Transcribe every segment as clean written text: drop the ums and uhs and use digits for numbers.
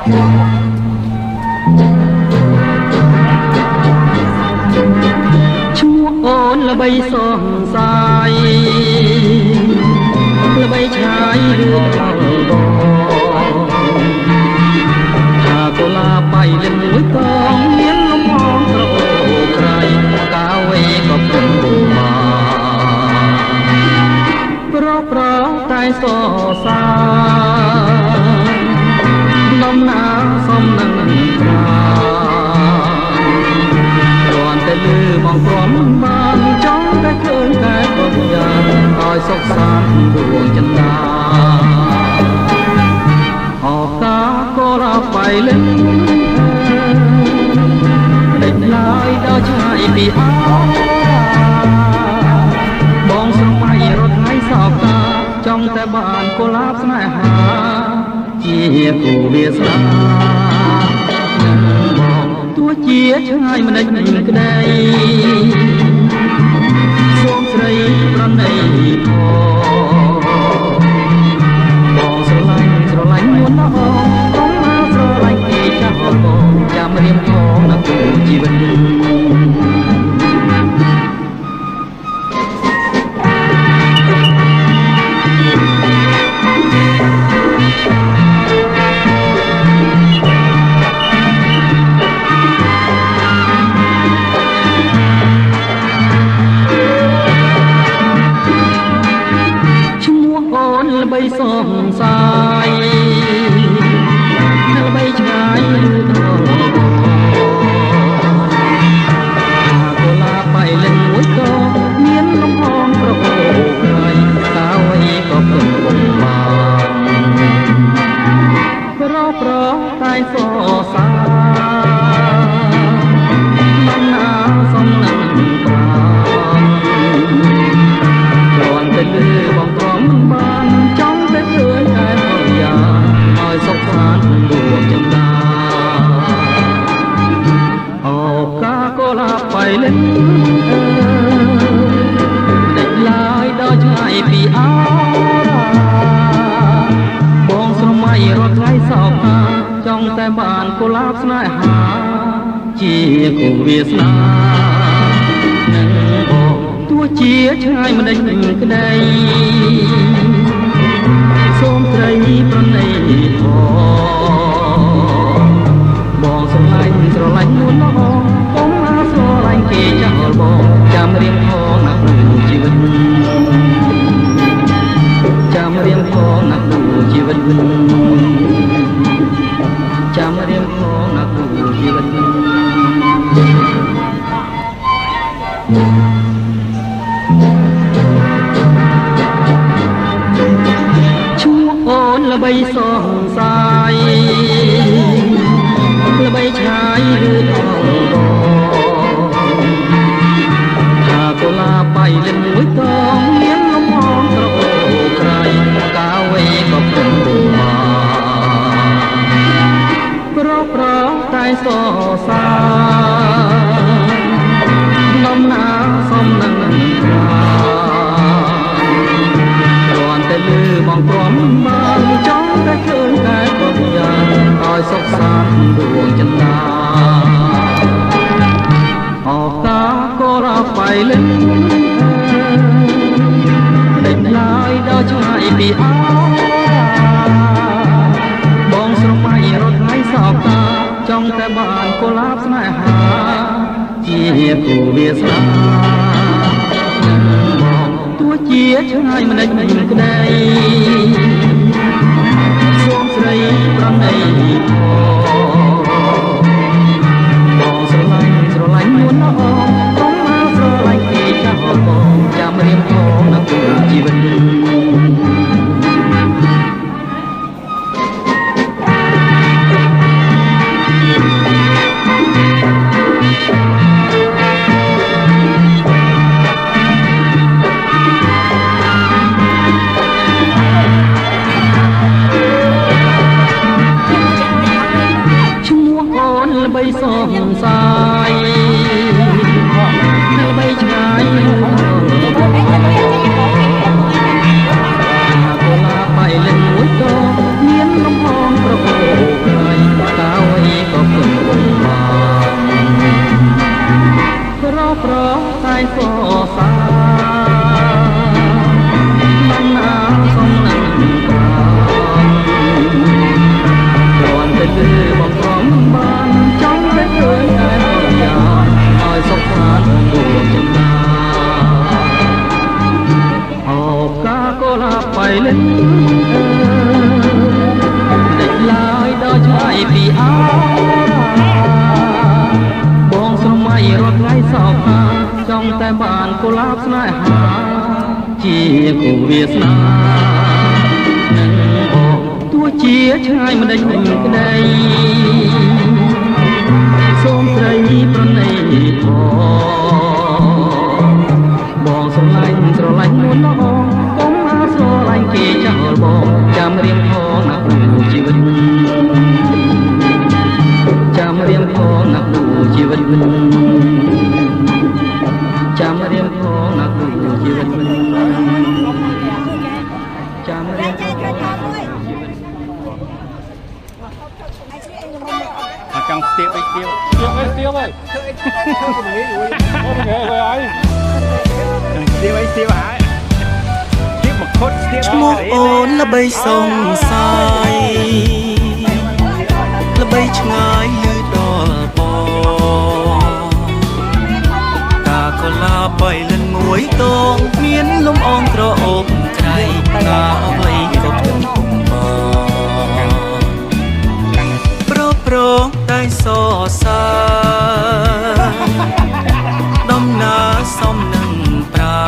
ឈ្មោះអូនល្បីសងសាយល្បីឆាយរឿងខ្លាំងបងថាកូឡាបៃលិនមួយកងមានលំអងក្រអូក្រៃកាវេក៏ពុំបុំមាប្រតែសសាដំណាសំនឹងប្រាគ្រាន់តែលឺមកព្រមបានចង់តែឃើញតែប្រយាឲ្យសុខសាន្តដួងចិន្តាអកាកោរាបៃលិនដេញឡើយដល់ឆ្ងាយពីអបងស្រមៃរត់ថ្ងៃសោកតាចង់តែបានកុលាបស្នេហាជាគូវាសនាបងទោះជាឆ្ងាយមិនដេញក្ដីសូមស្រីប្រណីផងបងស្រឡាញ់នួនល្អកុំមកស្រឡាញ់គេចាស់បងចាំរៀមផងនៅគូជីវិតល្បីសងសាយល្បីឆ្ងាយឬដល់កូឡាបៃលិនមួយកមានលំអងក្រអូក្រៃកាវអីក៏ពុំបំបានប្រតែសសាមិនណាសំនឹងប្រាគ្រាន់តែលឺបងព្រមបានសុខសាន្តនឹងដួងចិន្តាអូកាកូឡាបៃលិនដេញឡើយដល់ឆ្ងាយពីអបងស្រមៃរត់ថ្ងៃសោកតាចង់តែបានកុលាបស្នេហាជាគូវាសនានឹងបងទោះជាឆ្ងាយមិនដេញក្ដីសូមត្រីប្រណីបងស្រឡាញ់នួនល្អកុំមកស្រឡាញ់គេចោលបងចាំរៀងផងណាគ្រូជីវិតចាំរៀងផងណាគ្រូជីវិតចាំរៀងផងណាគ្រូជីវិតអូនល្បីសងសាយល្បីឆាយឬដល់ថាកូឡាបៃលិនមួយកងមានលំអងក្រអូក្រៃកាវេក៏ពុំបុំមាប្រតែសសាដំណាសំនឹងប្រាគ្រាន់តែលឺមកព្រមបានចង់តែឃើញតែប្រយាឲ្យសុខសាន្តដួងចិន្តាអកាកោរាបៃលិនដេញឡើយដល់ឆ្ងាយពីអបងស្រមៃរត់ថ្ងៃសោកតាចង់តែបានកុលាបស្នេហាជាគូវាសនាទោះជាឆ្ងាយមិនដេញក្ដីសូមស្រីប្រណីបងស្រឡាញ់នួនល្អកុំមកស្រឡាញ់គេចាស់បងចាំរៀមផងនៅគូជីវិត លិនដឹកឡើយដល់ឆ្ងាយពីអោបងស្រមៃរត់ថ្ងៃសោកហាចង់តែបានកុលាបស្នេហាជាគូវាសនានឹងបងទោះជាឆ្ងាយមិនដេញក្ដីសូមស្រីប្រណីបងស្រឡាញ់នួនល្អកុំអាស្រឡាញ់គេចោលបងចាំរៀងផងណាគ្រូជីវិតចាំរៀងផងណាគ្រូជីវិតចាំរៀងផងណាគ្រូជីវិតចាំរៀងផងចង់ស្ទាបអីស្ទាបហើយធ្វើអីអូមិនហេហើយចង់ស្ទាបអីស្ទាបហើយស្ទាបមកខុតស្ទាបឈ្មោះអូនល្បីសងសាយល្បីឆ្ងាយលឺដល់បងតាកូឡាបីលិនមួយតងមានលំអងក្រអូបក្រៃតាអ្វីក៏ព្រមគុំបងប្រងតែសរសើរដំណើរសំនឹងប្រា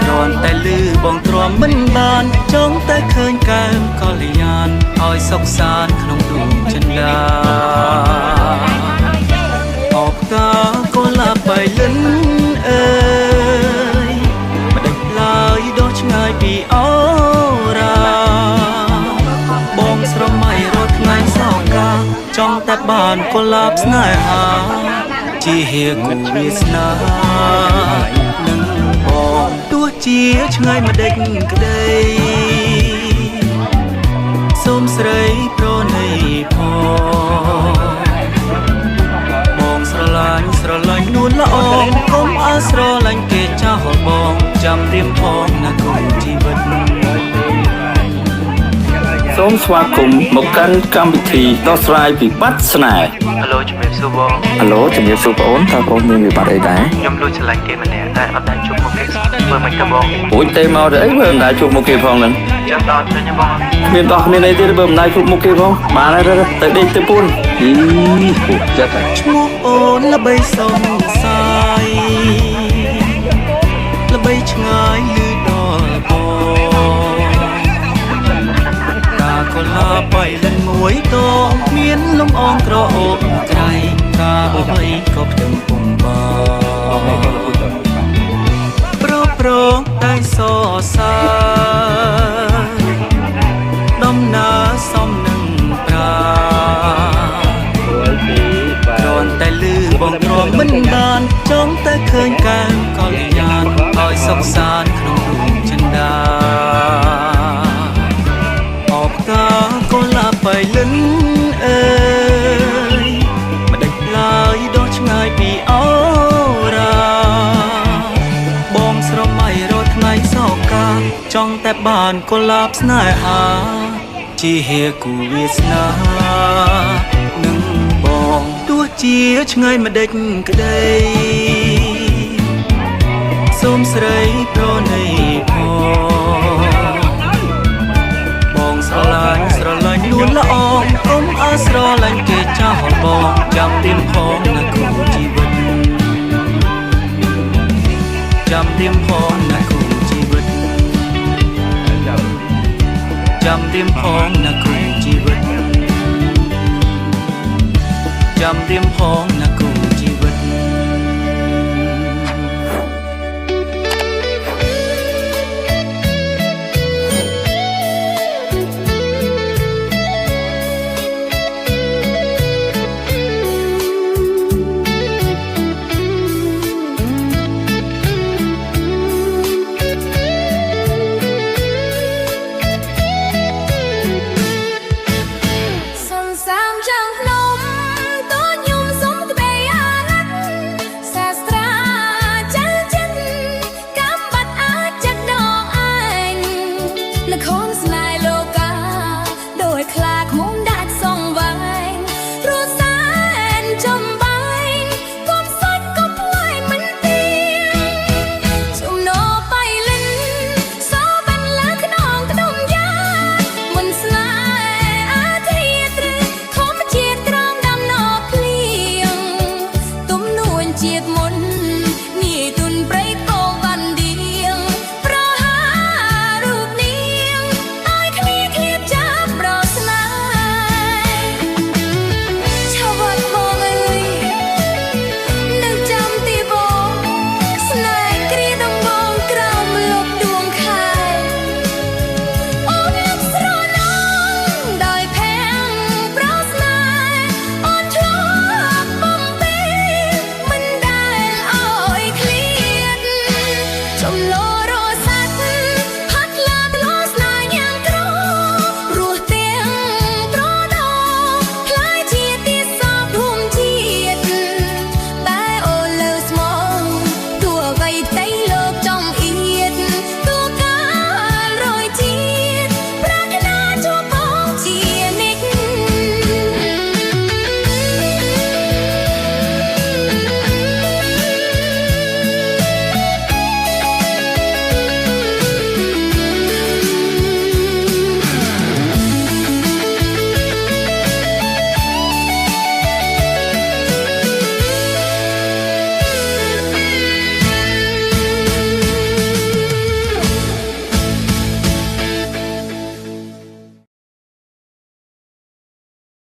គ្រាន់តែលឺបងទ្រាំមិនបានចង់តែឃើញកែមកល្យានឲ្យសុខសាន្តក្នុងដួងចិន្តាអបតាកូឡាបៃលិនអើយមិនដេញឡើយដោះឆ្ងាយពីអូរាបងស្រមៃរត់ថ្ងៃសោកាចង់តែបានកុលាបស្នេហាជាហេគូវាសនានឹងបងទោះជាឆ្ងាយមិនដេចក្ដីសូមស្រីប្រណីផងបងស្រឡាញ់នួនល្អកុំអាស្រឡាញ់គេចោលបងចាំរៀមផងណាគូជីវិតសូមស្វាគមន៍មកកាន់កម្មវិធីដោះស្រាយវិបត្តិស្នេហ៍ Hello ជំរាបសួរបង Hello ជំរាបសួរបងអូនតើបងមានវិបត្តិអីដែរ ខ្ញុំលួចឆ្លាញ់គេម្នាក់តែអត់ដែរជួបមុខគេធ្វើមិនក៏បង អូយទេមកទៅអីមើលមិនដែរជួបមុខគេផងហ្នឹង ចាំដល់ទៅខ្ញុំបង មានដោះមានអីទៀតបើមិនដែរជួបមុខគេផងបានហើយទៅដេកទៅពួនអីពុកចិត្តឈ្មោះអូនល្បីសងសាយល្បីឆ្ងាយលឺដល់បងតាកូឡាបៃលិនមួយតងមានលំអងក្រអូបក្រៃតាអ្វីក៏ផ្ទឹមពុំបងប្រងតែសរសើរដំណើរសំនឹងប្រាគ្រាន់តែលឺបងទ្រាំមិនបានចង់តែឃើញកែមកល្យានឲ្យសុខសាន្តក្នុងដួងចិន្តាអបតាកូឡាបៃលិនអើយមិនដេញឡើយដោះឆ្ងាយពីអូរាបងស្រមៃរត់ថ្ងៃសោកាចង់តែបានកុលាបស្នេហាជាហេគូវាសនានឹងបងទោះជាឆ្ងាយមិនដេចក្ដីសូមស្រីប្រណីផងស្រឡាញ់នួនល្អកុំអាស្រឡាញ់គេចោលបងចាំទៀមផងណាគូជីវិតចាំទៀមផងណាគូជីវិតចាំទៀមផងណាគូជីវិតចាំទៀមផងណាគូជីវិត សន្សាមចាំភ្នំតញោមសុំក្បែរ ចំឡង